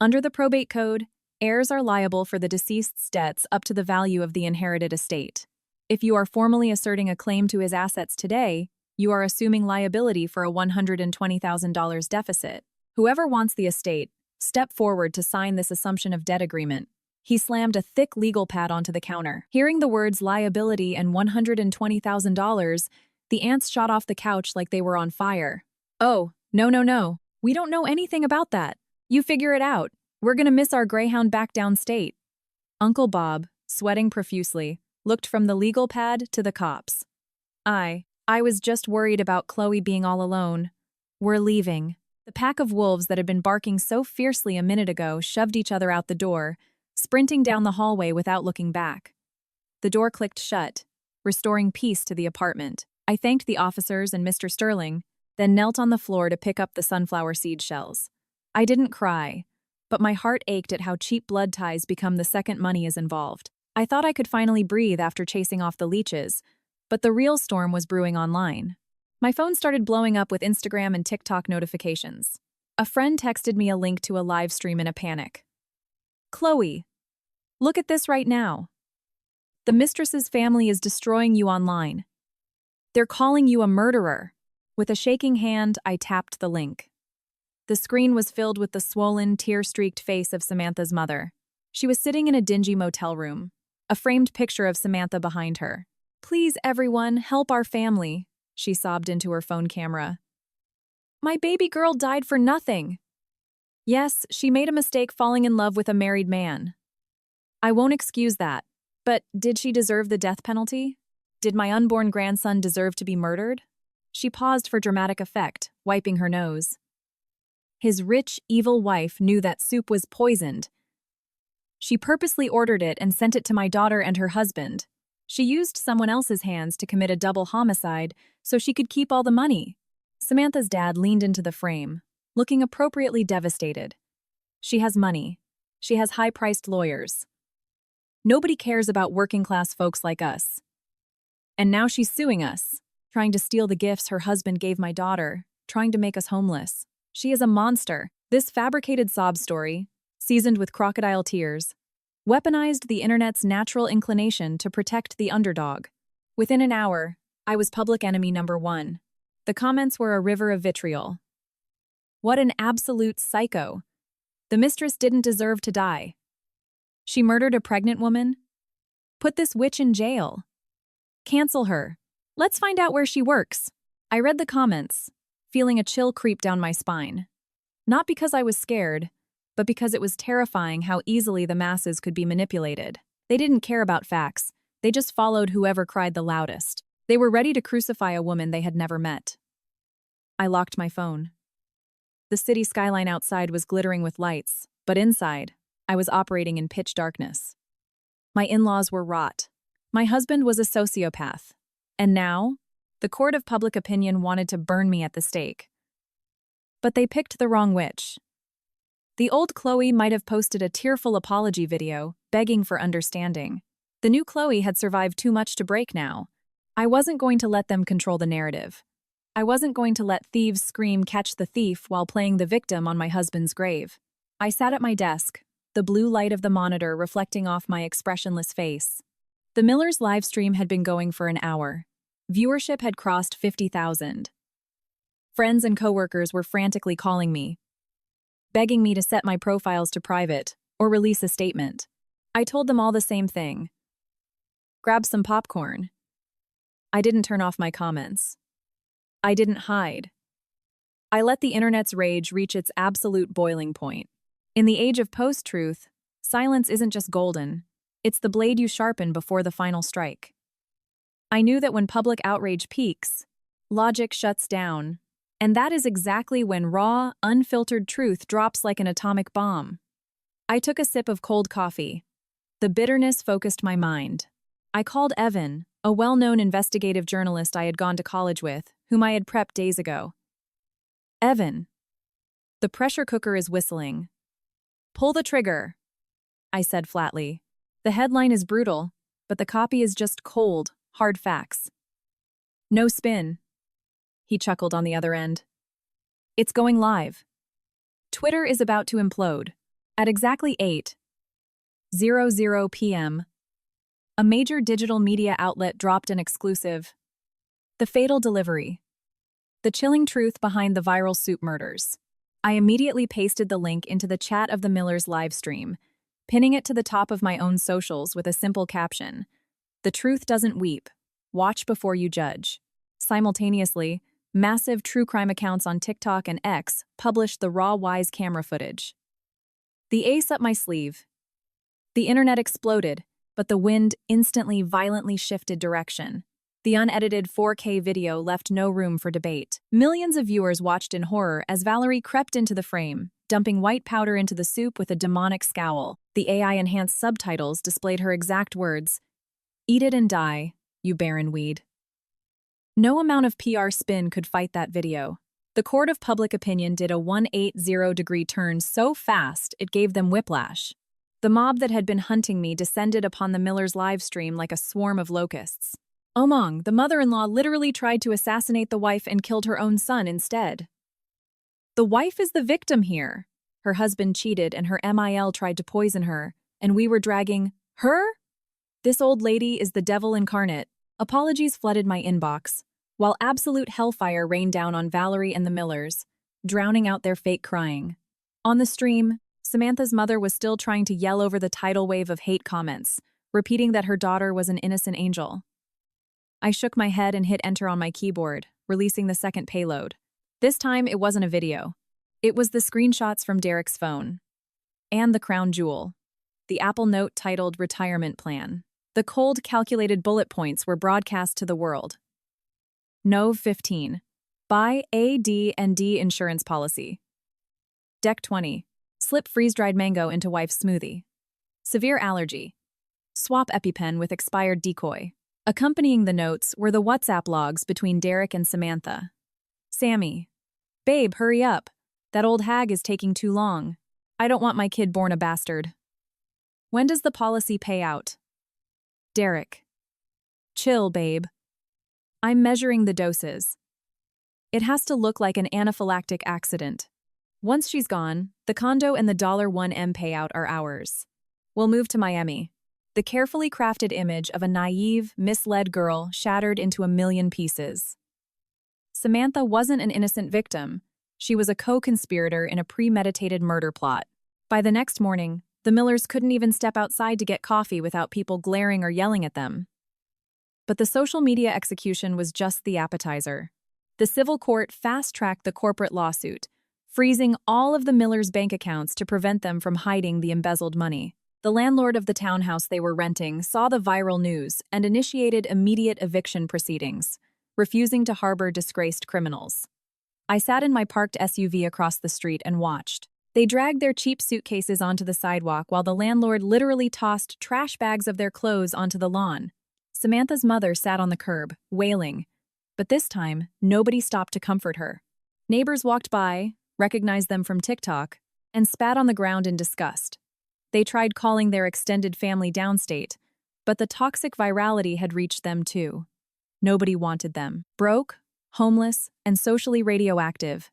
Under the probate code, heirs are liable for the deceased's debts up to the value of the inherited estate. If you are formally asserting a claim to his assets today, you are assuming liability for a $120,000 deficit. Whoever wants the estate, step forward to sign this assumption of debt agreement." He slammed a thick legal pad onto the counter. Hearing the words liability and $120,000, the aunts shot off the couch like they were on fire. "Oh, no. We don't know anything about that. You figure it out. We're gonna miss our Greyhound back downstate." Uncle Bob, sweating profusely, looked from the legal pad to the cops. I was just worried about Chloe being all alone. We're leaving." The pack of wolves that had been barking so fiercely a minute ago shoved each other out the door, sprinting down the hallway without looking back. The door clicked shut, restoring peace to the apartment. I thanked the officers and Mr. Sterling, then knelt on the floor to pick up the sunflower seed shells. I didn't cry, but my heart ached at how cheap blood ties become the second money is involved. I thought I could finally breathe after chasing off the leeches, but the real storm was brewing online. My phone started blowing up with Instagram and TikTok notifications. A friend texted me a link to a live stream in a panic. "Chloe, look at this right now. The Mistress's family is destroying you online. They're calling you a murderer." With a shaking hand, I tapped the link. The screen was filled with the swollen, tear-streaked face of Samantha's mother. She was sitting in a dingy motel room, a framed picture of Samantha behind her. "Please, everyone, help our family," she sobbed into her phone camera. "My baby girl died for nothing." Yes, she made a mistake falling in love with a married man. I won't excuse that, but did she deserve the death penalty? Did my unborn grandson deserve to be murdered? She paused for dramatic effect, wiping her nose. His rich, evil wife knew that soup was poisoned. She purposely ordered it and sent it to my daughter and her husband. She used someone else's hands to commit a double homicide so she could keep all the money. Samantha's dad leaned into the frame, looking appropriately devastated. She has money. She has high-priced lawyers. Nobody cares about working-class folks like us. And now she's suing us, trying to steal the gifts her husband gave my daughter, trying to make us homeless. She is a monster. This fabricated sob story, seasoned with crocodile tears, weaponized the internet's natural inclination to protect the underdog. Within an hour, I was public enemy number 1. The comments were a river of vitriol. What an absolute psycho. The mistress didn't deserve to die. She murdered a pregnant woman? Put this witch in jail. Cancel her. Let's find out where she works. I read the comments, feeling a chill creep down my spine. Not because I was scared, but because it was terrifying how easily the masses could be manipulated. They didn't care about facts. They just followed whoever cried the loudest. They were ready to crucify a woman they had never met. I locked my phone. The city skyline outside was glittering with lights, but inside, I was operating in pitch darkness. My in-laws were rot. My husband was a sociopath. And now, the court of public opinion wanted to burn me at the stake. But they picked the wrong witch. The old Chloe might have posted a tearful apology video, begging for understanding. The new Chloe had survived too much to break now. I wasn't going to let them control the narrative. I wasn't going to let thieves scream "catch the thief" while playing the victim on my husband's grave. I sat at my desk, the blue light of the monitor reflecting off my expressionless face. The Millers live stream had been going for an hour. Viewership had crossed 50,000. Friends and coworkers were frantically calling me, begging me to set my profiles to private or release a statement. I told them all the same thing. Grab some popcorn. I didn't turn off my comments. I didn't hide. I let the internet's rage reach its absolute boiling point. In the age of post-truth, silence isn't just golden. It's the blade you sharpen before the final strike. I knew that when public outrage peaks, logic shuts down. And that is exactly when raw, unfiltered truth drops like an atomic bomb. I took a sip of cold coffee. The bitterness focused my mind. I called Evan, a well-known investigative journalist I had gone to college with, whom I had prepped days ago. "Evan, the pressure cooker is whistling. Pull the trigger," I said flatly. "The headline is brutal, but the copy is just cold, hard facts. No spin." He chuckled on the other end. "It's going live. Twitter is about to implode. At exactly 8:00 p.m., a major digital media outlet dropped an exclusive. The fatal delivery. The chilling truth behind the viral soup murders. I immediately pasted the link into the chat of the Millers live stream, pinning it to the top of my own socials with a simple caption: "The truth doesn't weep. Watch before you judge." Simultaneously, massive true crime accounts on TikTok and X published the raw Wise camera footage. The ace up my sleeve. The internet exploded, but the wind instantly violently shifted direction. The unedited 4K video left no room for debate. Millions of viewers watched in horror as Valerie crept into the frame, dumping white powder into the soup with a demonic scowl. The AI-enhanced subtitles displayed her exact words: "Eat it and die, you barren weed." No amount of PR spin could fight that video. The court of public opinion did a 180-degree turn so fast it gave them whiplash. The mob that had been hunting me descended upon the Millers' live stream like a swarm of locusts. Omong, the mother-in-law, literally tried to assassinate the wife and killed her own son instead. The wife is the victim here. Her husband cheated and her MIL tried to poison her, and we were dragging her? This old lady is the devil incarnate. Apologies flooded my inbox, while absolute hellfire rained down on Valerie and the Millers, drowning out their fake crying. On the stream, Samantha's mother was still trying to yell over the tidal wave of hate comments, repeating that her daughter was an innocent angel. I shook my head and hit enter on my keyboard, releasing the second payload. This time, it wasn't a video. It was the screenshots from Derek's phone. And the crown jewel. The Apple Note titled Retirement Plan. The cold, calculated bullet points were broadcast to the world. Nov 15. Buy AD&D insurance policy. Deck 20. Slip freeze-dried mango into wife's smoothie. Severe allergy. Swap EpiPen with expired decoy. Accompanying the notes were the WhatsApp logs between Derek and Samantha. Sammy. Babe, hurry up. That old hag is taking too long. I don't want my kid born a bastard. When does the policy pay out? Derek. Chill, babe. I'm measuring the doses. It has to look like an anaphylactic accident. Once she's gone, the condo and the $1M payout are ours. We'll move to Miami. The carefully crafted image of a naive, misled girl shattered into a million pieces. Samantha wasn't an innocent victim. She was a co-conspirator in a premeditated murder plot. By the next morning, the Millers couldn't even step outside to get coffee without people glaring or yelling at them. But the social media execution was just the appetizer. The civil court fast-tracked the corporate lawsuit, freezing all of the Millers' bank accounts to prevent them from hiding the embezzled money. The landlord of the townhouse they were renting saw the viral news and initiated immediate eviction proceedings, refusing to harbor disgraced criminals. I sat in my parked SUV across the street and watched. They dragged their cheap suitcases onto the sidewalk while the landlord literally tossed trash bags of their clothes onto the lawn. Samantha's mother sat on the curb, wailing. But this time, nobody stopped to comfort her. Neighbors walked by, recognized them from TikTok, and spat on the ground in disgust. They tried calling their extended family downstate, but the toxic virality had reached them too. Nobody wanted them. Broke, homeless, and socially radioactive.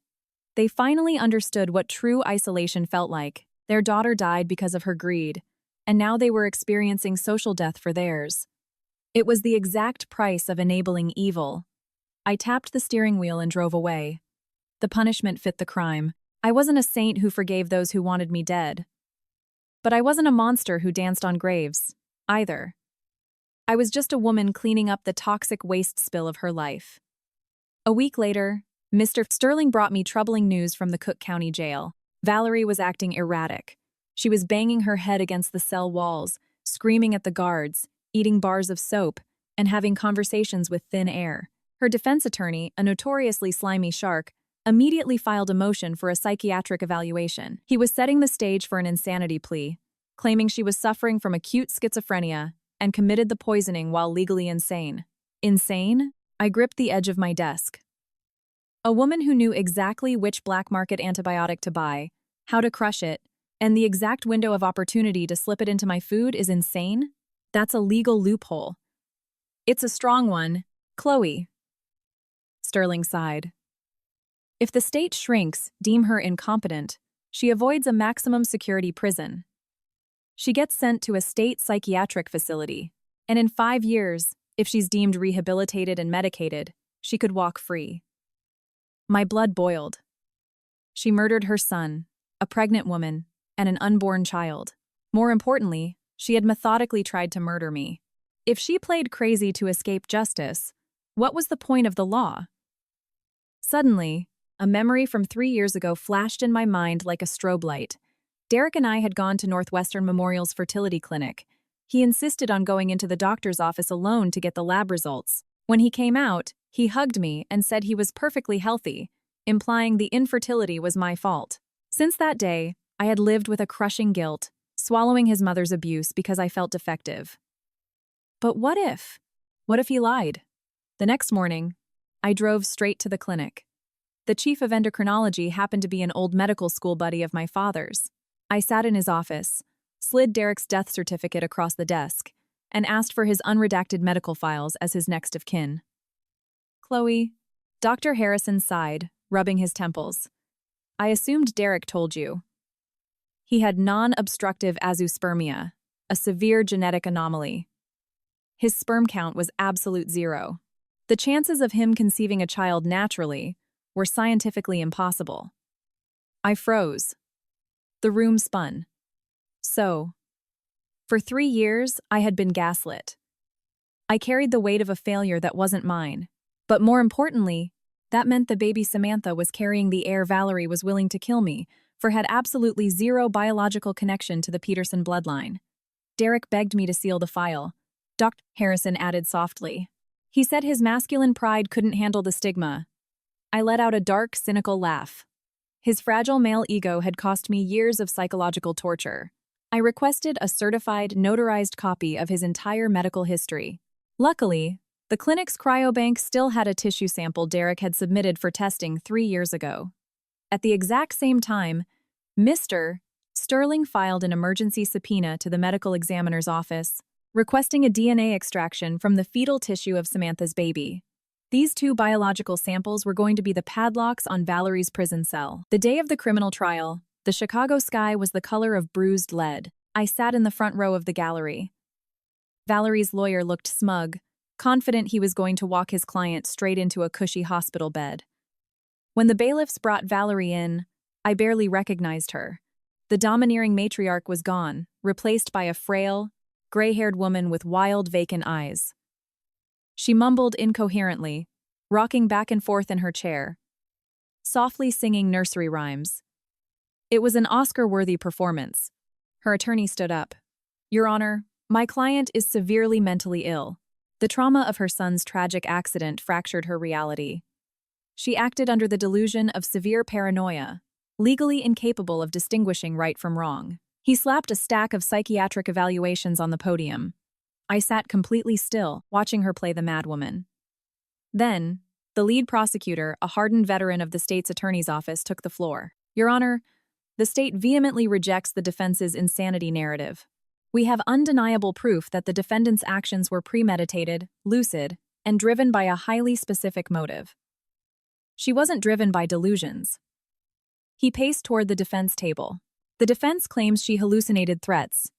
They finally understood what true isolation felt like. Their daughter died because of her greed, and now they were experiencing social death for theirs. It was the exact price of enabling evil. I tapped the steering wheel and drove away. The punishment fit the crime. I wasn't a saint who forgave those who wanted me dead. But I wasn't a monster who danced on graves, either. I was just a woman cleaning up the toxic waste spill of her life. A week later, Mr. Sterling brought me troubling news from the Cook County Jail. Valerie was acting erratic. She was banging her head against the cell walls, screaming at the guards, eating bars of soap, and having conversations with thin air. Her defense attorney, a notoriously slimy shark, immediately filed a motion for a psychiatric evaluation. He was setting the stage for an insanity plea, claiming she was suffering from acute schizophrenia and committed the poisoning while legally insane. Insane? I gripped the edge of my desk. A woman who knew exactly which black market antibiotic to buy, how to crush it, and the exact window of opportunity to slip it into my food is insane? That's a legal loophole. It's a strong one, Chloe. Sterling sighed. If the state shrinks, deem her incompetent, she avoids a maximum security prison. She gets sent to a state psychiatric facility, and in 5 years, if she's deemed rehabilitated and medicated, she could walk free. My blood boiled. She murdered her son, a pregnant woman, and an unborn child. More importantly, she had methodically tried to murder me. If she played crazy to escape justice, what was the point of the law? Suddenly, a memory from 3 years ago flashed in my mind like a strobe light. Derek and I had gone to Northwestern Memorial's fertility clinic. He insisted on going into the doctor's office alone to get the lab results. When he came out, he hugged me and said he was perfectly healthy, implying the infertility was my fault. Since that day, I had lived with a crushing guilt, swallowing his mother's abuse because I felt defective. But what if? What if he lied? The next morning, I drove straight to the clinic. The chief of endocrinology happened to be an old medical school buddy of my father's. I sat in his office, slid Derek's death certificate across the desk, and asked for his unredacted medical files as his next of kin. Chloe, Dr. Harrison sighed, rubbing his temples. I assumed Derek told you. He had non-obstructive azoospermia, a severe genetic anomaly. His sperm count was absolute zero. The chances of him conceiving a child naturally were scientifically impossible. I froze. The room spun. So, for 3 years, I had been gaslit. I carried the weight of a failure that wasn't mine. But more importantly, that meant the baby Samantha was carrying the heir Valerie was willing to kill me for had absolutely zero biological connection to the Peterson bloodline. Derek begged me to seal the file. Dr. Harrison added softly. He said his masculine pride couldn't handle the stigma. I let out a dark, cynical laugh. His fragile male ego had cost me years of psychological torture. I requested a certified, notarized copy of his entire medical history. Luckily, the clinic's cryobank still had a tissue sample Derek had submitted for testing 3 years ago. At the exact same time, Mr. Sterling filed an emergency subpoena to the medical examiner's office, requesting a DNA extraction from the fetal tissue of Samantha's baby. These 2 biological samples were going to be the padlocks on Valerie's prison cell. The day of the criminal trial, the Chicago sky was the color of bruised lead. I sat in the front row of the gallery. Valerie's lawyer looked smug, confident he was going to walk his client straight into a cushy hospital bed. When the bailiffs brought Valerie in, I barely recognized her. The domineering matriarch was gone, replaced by a frail, gray-haired woman with wild, vacant eyes. She mumbled incoherently, rocking back and forth in her chair, softly singing nursery rhymes. It was an Oscar-worthy performance. Her attorney stood up. Your Honor, my client is severely mentally ill. The trauma of her son's tragic accident fractured her reality. She acted under the delusion of severe paranoia, legally incapable of distinguishing right from wrong. He slapped a stack of psychiatric evaluations on the podium. I sat completely still, watching her play the madwoman. Then, the lead prosecutor, a hardened veteran of the state's attorney's office, took the floor. Your Honor, the state vehemently rejects the defense's insanity narrative. We have undeniable proof that the defendant's actions were premeditated, lucid, and driven by a highly specific motive. She wasn't driven by delusions. He paced toward the defense table. The defense claims she hallucinated threats,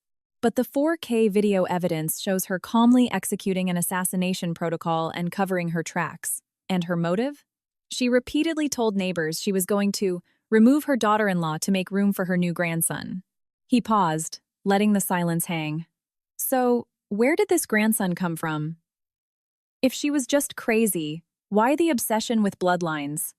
but the 4K video evidence shows her calmly executing an assassination protocol and covering her tracks. And her motive? She repeatedly told neighbors she was going to remove her daughter-in-law to make room for her new grandson. He paused, letting the silence hang. So, where did this grandson come from? If she was just crazy, why the obsession with bloodlines?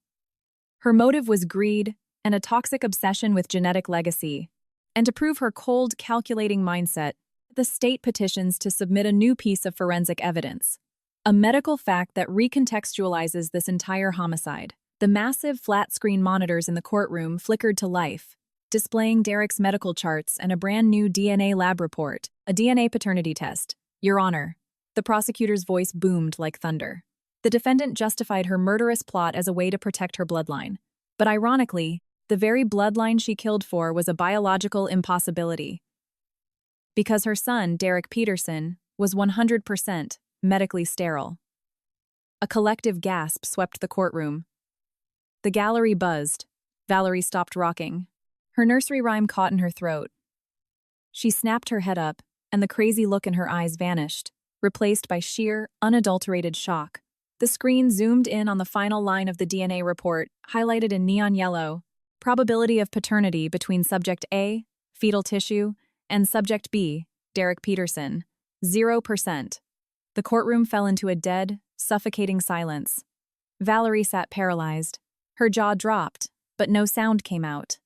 Her motive was greed and a toxic obsession with genetic legacy. And to prove her cold, calculating mindset, the state petitions to submit a new piece of forensic evidence, a medical fact that recontextualizes this entire homicide. The massive flat-screen monitors in the courtroom flickered to life, displaying Derek's medical charts and a brand-new DNA lab report, a DNA paternity test. Your Honor, the prosecutor's voice boomed like thunder. The defendant justified her murderous plot as a way to protect her bloodline. But ironically, the very bloodline she killed for was a biological impossibility. Because her son, Derek Peterson, was 100% medically sterile. A collective gasp swept the courtroom. The gallery buzzed. Valerie stopped rocking. Her nursery rhyme caught in her throat. She snapped her head up, and the crazy look in her eyes vanished, replaced by sheer, unadulterated shock. The screen zoomed in on the final line of the DNA report, highlighted in neon yellow. Probability of paternity between Subject A, fetal tissue, and Subject B, Derek Peterson, 0%. The courtroom fell into a dead, suffocating silence. Valerie sat paralyzed. Her jaw dropped, but no sound came out.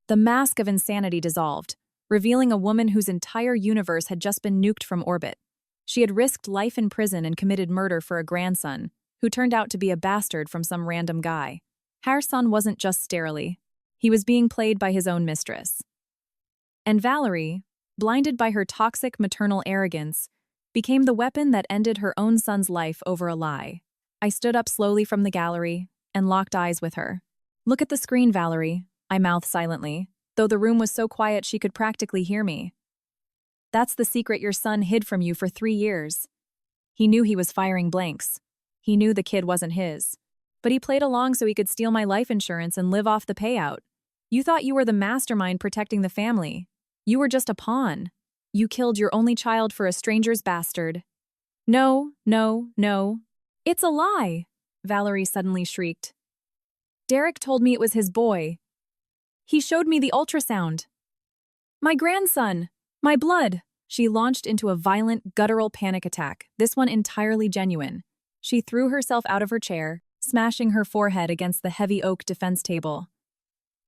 The mask of insanity dissolved, revealing a woman whose entire universe had just been nuked from orbit. She had risked life in prison and committed murder for a grandson, who turned out to be a bastard from some random guy. Her son wasn't just sterile. He was being played by his own mistress. And Valerie, blinded by her toxic maternal arrogance, became the weapon that ended her own son's life over a lie. I stood up slowly from the gallery and locked eyes with her. Look at the screen, Valerie, I mouthed silently, though the room was so quiet she could practically hear me. That's the secret your son hid from you for 3 years. He knew he was firing blanks. He knew the kid wasn't his. But he played along so he could steal my life insurance and live off the payout. You thought you were the mastermind protecting the family. You were just a pawn. You killed your only child for a stranger's bastard. No, no, no. It's a lie, Valerie suddenly shrieked. Derek told me it was his boy. He showed me the ultrasound. My grandson! My blood! She launched into a violent, guttural panic attack, this one entirely genuine. She threw herself out of her chair, smashing her forehead against the heavy oak defense table.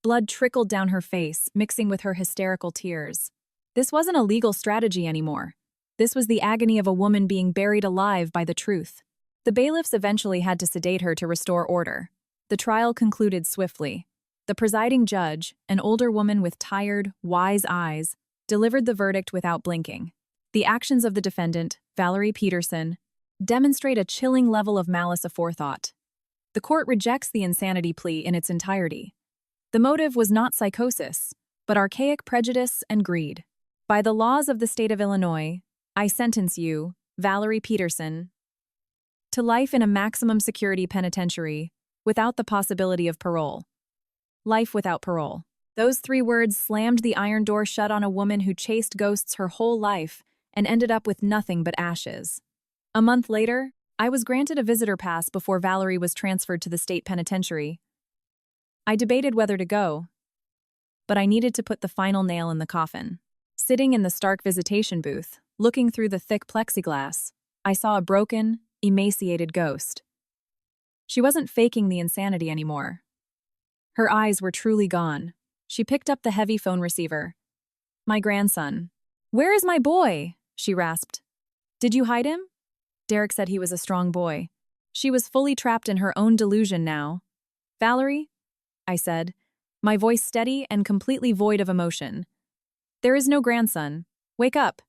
Blood trickled down her face, mixing with her hysterical tears. This wasn't a legal strategy anymore. This was the agony of a woman being buried alive by the truth. The bailiffs eventually had to sedate her to restore order. The trial concluded swiftly. The presiding judge, an older woman with tired, wise eyes, delivered the verdict without blinking. The actions of the defendant, Valerie Peterson, demonstrate a chilling level of malice aforethought. The court rejects the insanity plea in its entirety. The motive was not psychosis, but archaic prejudice and greed. By the laws of the state of Illinois, I sentence you, Valerie Peterson, to life in a maximum security penitentiary without the possibility of parole. Life without parole. Those 3 words slammed the iron door shut on a woman who chased ghosts her whole life and ended up with nothing but ashes. A month later, I was granted a visitor pass before Valerie was transferred to the state penitentiary. I debated whether to go, but I needed to put the final nail in the coffin. Sitting in the Stark visitation booth, looking through the thick plexiglass, I saw a broken, emaciated ghost. She wasn't faking the insanity anymore. Her eyes were truly gone. She picked up the heavy phone receiver. My grandson. Where is my boy? She rasped. Did you hide him? Derek said he was a strong boy. She was fully trapped in her own delusion now. Valerie? I said, my voice steady and completely void of emotion. There is no grandson. Wake up.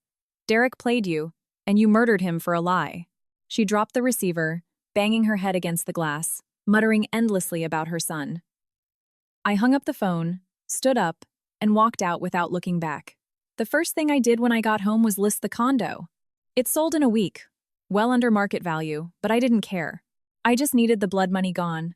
Derek played you, and you murdered him for a lie. She dropped the receiver, banging her head against the glass, muttering endlessly about her son. I hung up the phone, stood up, and walked out without looking back. The first thing I did when I got home was list the condo. It sold in a week, well under market value, but I didn't care. I just needed the blood money gone.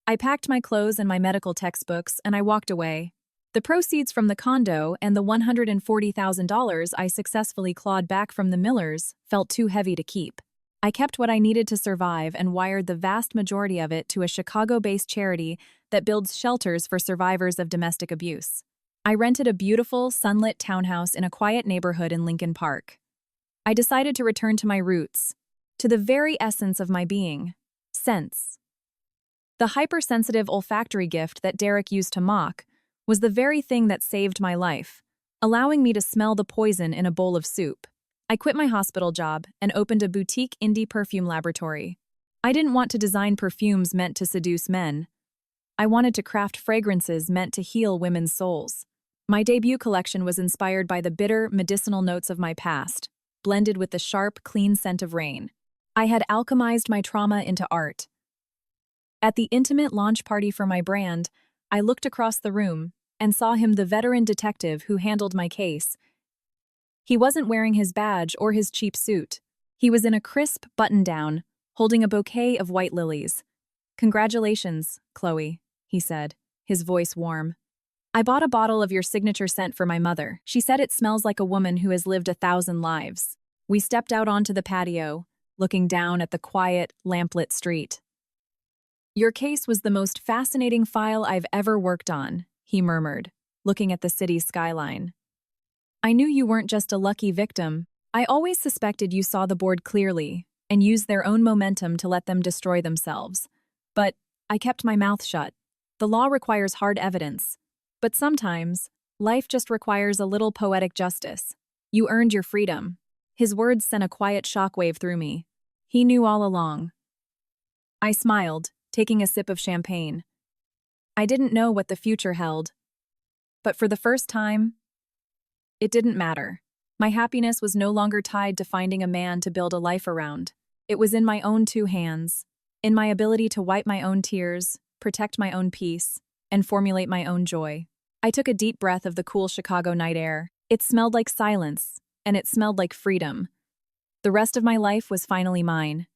I packed my clothes and my medical textbooks, and I walked away. The proceeds from the condo and the $140,000 I successfully clawed back from the Millers felt too heavy to keep. I kept what I needed to survive and wired the vast majority of it to a Chicago-based charity that builds shelters for survivors of domestic abuse. I rented a beautiful, sunlit townhouse in a quiet neighborhood in Lincoln Park. I decided to return to my roots, to the very essence of my being, sense. The hypersensitive olfactory gift that Derek used to mock was the very thing that saved my life, allowing me to smell the poison in a bowl of soup. I quit my hospital job and opened a boutique indie perfume laboratory. I didn't want to design perfumes meant to seduce men. I wanted to craft fragrances meant to heal women's souls. My debut collection was inspired by the bitter, medicinal notes of my past, blended with the sharp, clean scent of rain. I had alchemized my trauma into art. At the intimate launch party for my brand, I looked across the room and saw him, the veteran detective who handled my case. He wasn't wearing his badge or his cheap suit. He was in a crisp button-down, holding a bouquet of white lilies. "Congratulations, Chloe," he said, his voice warm. "I bought a bottle of your signature scent for my mother. She said it smells like a woman who has lived 1,000 lives." We stepped out onto the patio, looking down at the quiet, lamplit street. "Your case was the most fascinating file I've ever worked on," he murmured, looking at the city's skyline. "I knew you weren't just a lucky victim. I always suspected you saw the board clearly and used their own momentum to let them destroy themselves. But I kept my mouth shut. The law requires hard evidence. But sometimes, life just requires a little poetic justice. You earned your freedom." His words sent a quiet shockwave through me. He knew all along. I smiled, taking a sip of champagne. I didn't know what the future held. But for the first time, it didn't matter. My happiness was no longer tied to finding a man to build a life around. It was in my own 2 hands, in my ability to wipe my own tears, protect my own peace, and formulate my own joy. I took a deep breath of the cool Chicago night air. It smelled like silence, and it smelled like freedom. The rest of my life was finally mine.